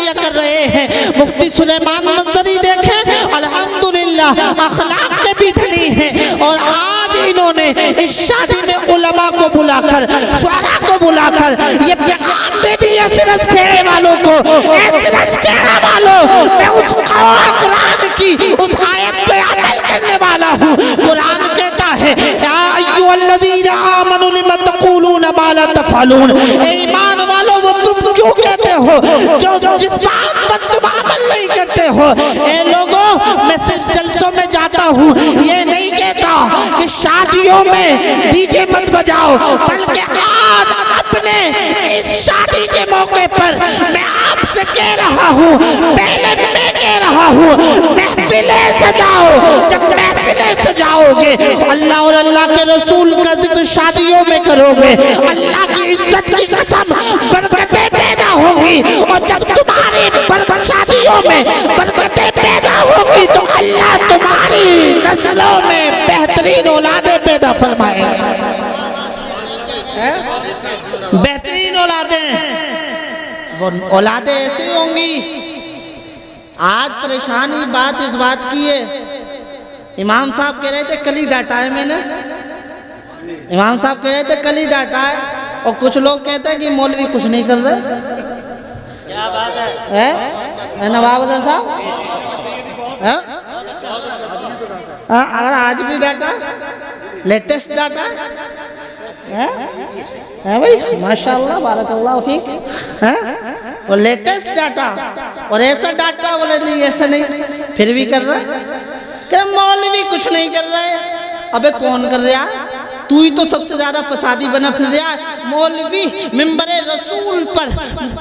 शादियां कर रहे हैं। मुफ्ती सुलेमान मंजरी देखें, अल्हम्दुलिल्लाह अखलाक के भी धनी हैं। और आज इन्होंने इस शादी में उलमा को बुलाकर, शुअरा को बुलाकर ये पैगाम दे दिया सिरस खेड़े वालों को, सिरस खेड़ा वालों, मैं उस कुरान की उस आयत पे अमल करने वाला हूँ। कुरान कहता है या अय्युहल्लज़ीना आमनू लिमा तक़ूलूना मा ला तफ़अलून, ईमान वालों वो तुम क्यों कहते हो जो जिस बात पर तुम अमल नहीं करते हो। ए लोगों, मैं सिर्फ जलसों में जाता हूँ, ये नहीं कहता कि शादियों में डीजे मत बजाओ, बल्कि आज अपने इस शादी के मौके पर मैं आपसे कह रहा हूँ, पहले मैं कह रहा हूँ, महफिलें सजाओ। जब महफिलें सजाओगे, अल्लाह और अल्लाह के रसूल का जिक्र शादियों में करोगे, अल्लाह की इज्जत की कसम बरकतें पैदा होंगी। और जब तुम्हारी शादियों में बरकतें पैदा होंगी तो अल्लाह तुम्हारी नस्लों में बेहतरीन औलादें पैदा फरमाएगा। बेहतरीन औलादें, वो औलादें ऐसी होंगी। आज परेशानी बात इस बात की है, इमाम साहब कह रहे थे कल ही डांटा है मैंने, इमाम साहब कह रहे थे कल ही डांटा है, और कुछ लोग कहते हैं कि मौलवी कुछ नहीं कर रहे। क्या बात है नवाब अजहर साहब? अगर आज भी डाटा, लेटेस्ट डाटा है भाई, माशाल्लाह बारकल्लाह फीक, वो लेटेस्ट डाटा। और ऐसा डाटा बोले नहीं, ऐसा नहीं, फिर भी कर रहा है। क्या मौलवी कुछ नहीं कर रहे? अबे कौन कर रहा है? तू ही तो सबसे ज्यादा फसादी बना फिर रहा है। मौलवी मिंबरे रसूल पर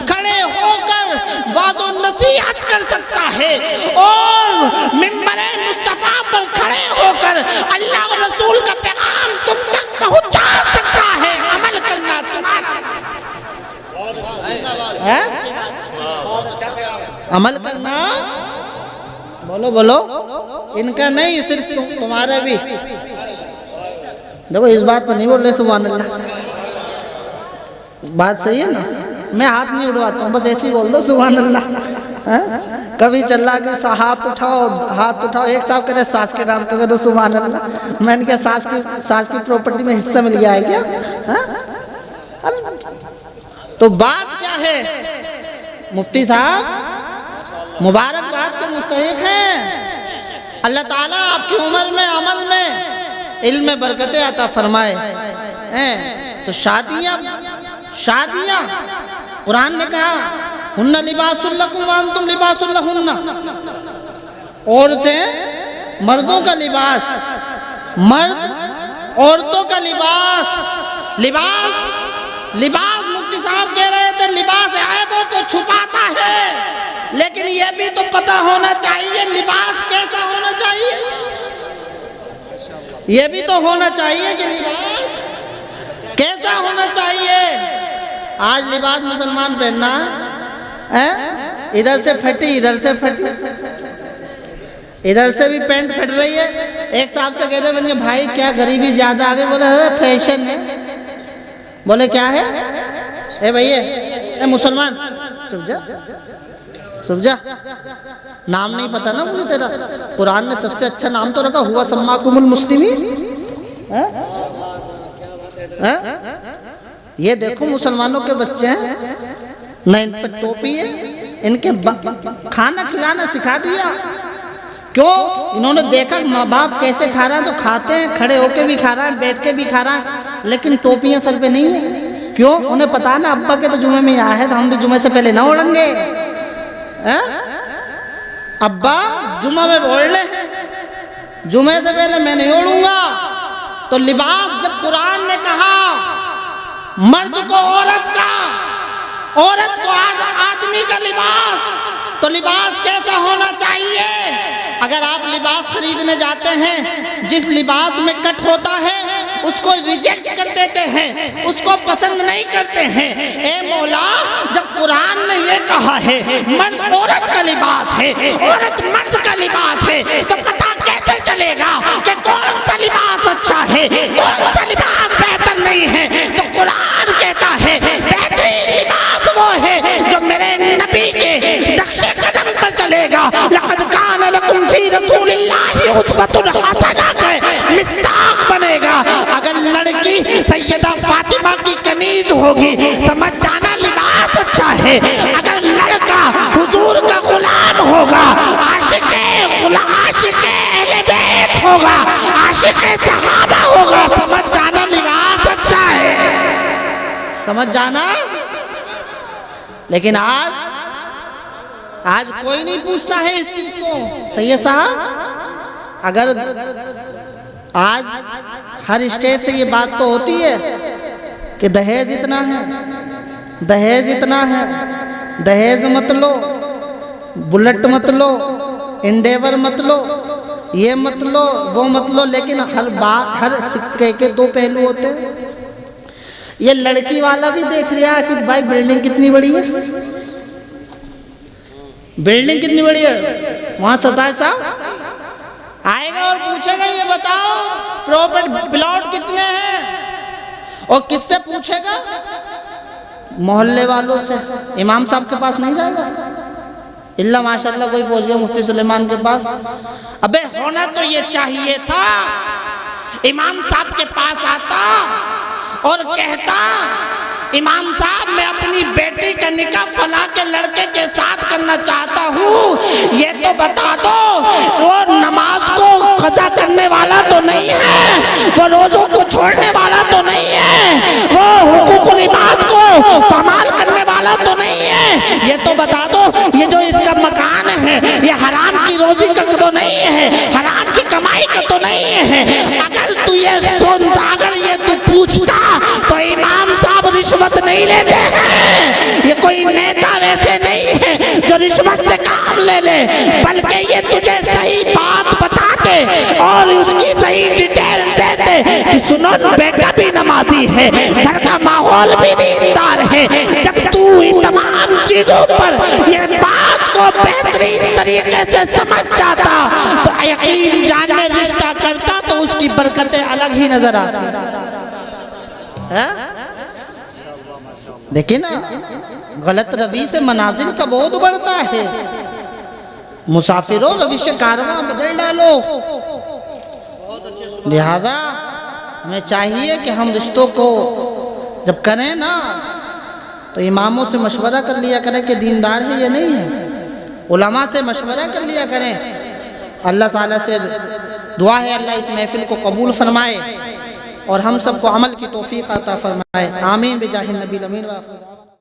खड़े होकर वाज़ो नसीहत कर सकता है, और मिंबरे मुस्तफा पर खड़े होकर अल्लाह और रसूल का पैगाम तुम तक पहुंचा सकता है। अमल करना तुम्हारा है, अमल करना। बोलो बोलो, इनका नहीं, सिर्फ तुम्हारा भी। देखो इस बात पर नहीं बोल रहे सुभान अल्लाह, बात सही है ना, मैं हाथ नहीं उड़वाता हूँ, बस ऐसे ही बोल दो सुभान अल्लाह। कभी चल रहा कि हाथ उठाओ, हाथ उठाओ, एक साहब कह रहे सास के नाम पे कह दो सुभान अल्लाह। मैंने क्या सास की प्रॉपर्टी में हिस्सा मिल गया है क्या? तो बात क्या है, मुफ्ती साहब मुबारकबाद के मुस्तहिक हैं। अल्लाह ताला आपकी उम्र में, अमल में, इल्म में बरकतें अता फरमाए। तो शादियां कुरान ने कहा हुन्ना लिबासुल लकुम व अंतुम लिबासुल लहुन्ना, औरतें मर्दों का लिबास, मर्द औरतों का लिबास। लिबास मुफ्ती साहब कह रहे थे लिबास ऐबों को छुपाता है, लेकिन यह भी तो पता होना चाहिए लिबास कैसा होना चाहिए। ये भी तो होना चाहिए कि लिबास कैसा होना चाहिए। आज लिबास मुसलमान पहनना है, इधर से फटी, इधर से फटी, इधर से भी पैंट फट रही है। एक साहब से कहते बनिए भाई क्या गरीबी ज्यादा आ गई? बोले फैशन है। बोले क्या है? ए भैया, ए मुसलमान चुप जा, चुप जा, नाम नहीं पता ना मुझे तेरा? कुरान ने सबसे अच्छा नाम तो रखा, हुआ सम्माकुमुल मुस्लिमीन। ये देखो मुसलमानों के बच्चे हैं, न इन पर टोपी है, इनके खाना खिलाना सिखा दिया। क्यों? इन्होंने देखा माँ बाप कैसे खा रहे हैं तो खाते हैं, खड़े होके भी खा रहा है, बैठ के भी खा रहा है, लेकिन टोपियां सर पे नहीं है। क्यों? उन्हें पता है ना अब्बा के तो जुमे में आया है, तो हम भी जुमे से पहले ना उड़ेंगे। अब्बा जुमा में बोल रहे, जुमे से पहले मैं नहीं ओढ़ूंगा। तो लिबास, जब कुरान ने कहा मर्द को औरत का, औरत को आदमी का लिबास, तो लिबास कैसा होना चाहिए? अगर आप लिबास खरीदने जाते हैं, जिस लिबास में कट होता है उसको रिजेक्ट कर देते हैं, उसको पसंद नहीं करते हैं। ए मौला, जब कुरान ने ये कहा है मर्द औरत का लिबास है, औरत मर्द का लिबास है, तो पता कैसे चलेगा कि कौन सा लिबास अच्छा है, कौन सा लिबास बेहतर नहीं है? तो कुरान कहता है बेहतरीन लिबास वो है जो मेरे नबी के फी रसूलिल्लाहि उस्वतुन हसना के मिस्ताक बनेगा। अगर लड़की सैयदा फातिमा की कनीज होगी, समझ जाना लिबास अच्छा है। अगर लड़का हुजूर का गुलाम होगा, आशिक़े अहले बैत होगा, आशिक़े सहाबा होगा, समझ जाना लिबास अच्छा है, समझ जाना। लेकिन आज कोई नहीं पूछता है इस चीज को। सैयद साहब, अगर आज हर स्टेज से ये बात तो होती है कि दहेज इतना है, दहेज इतना है, दहेज मत लो, बुलेट मत लो, इंडेवर मत लो, ये मत लो, वो मत लो। लेकिन हर सिक्के के दो पहलू होते हैं। ये लड़की वाला भी देख रहा है कि भाई बिल्डिंग कितनी बड़ी है, बिल्डिंग कितनी बड़ी है। वहां सताए साहब आएगा और पूछेगा ये बताओ प्रॉपर्टी प्लॉट कितने हैं, और किससे पूछेगा? मोहल्ले वालों से। इमाम साहब के पास नहीं जाएगा, इल्ला माशाल्लाह कोई पहुंच गया मुफ्ती सुलेमान के पास। अबे होना तो ये चाहिए था, इमाम साहब के पास आता और कहता इमाम साहब मैं अपनी बेटी का निकाह फला के लड़के के साथ करना चाहता हूँ, ये तो बता दो वो नमाज को कज़ा करने वाला तो नहीं है, वो रोज़ों को छोड़ने वाला तो नहीं है, वो हुकूकुल इबाद को पामाल करने वाला तो नहीं है, ये तो बता दो ये जो इसका मकान है ये हराम की रोजी का तो नहीं है, हराम की कमाई का तो नहीं है। अगर तू ये सुनता, अगर ये तू पूछता तो इमाम साहब रिश्वत नहीं लेते हैं। ये कोई नेता वैसे नहीं है जो रिश्वत से काम ले ले, बल्कि ये तुझे सही बात बताते और उसकी सही डिटेल देते कि सुनो बेटा भी नमाजी है, घर का माहौल भी दीनदार है। जब तू इन तमाम चीजों पर ये बात को बेहतरीन तरीके से समझ जाता तो यकीन जानने रिश्ता करता तो उसकी बरकतें अलग ही नजर आती है। देखिए ना, गलत रवि से मनाजिल का बहुत बढ़ता है। मुसाफिरों रवि से कारवां बदल डालो। लिहाजा हमें चाहिए कि हम रिश्तों को जब करें ना तो इमामों से मशवरा कर लिया करें कि दीनदार है या नहीं है, उलमा से मशवरा कर लिया करें। अल्लाह ताला से दुआ है अल्लाह इस महफिल को कबूल फरमाए और हम सबको अमल की तौफीक अता फरमाए। आमीन बिजाहिन नबी अमीन।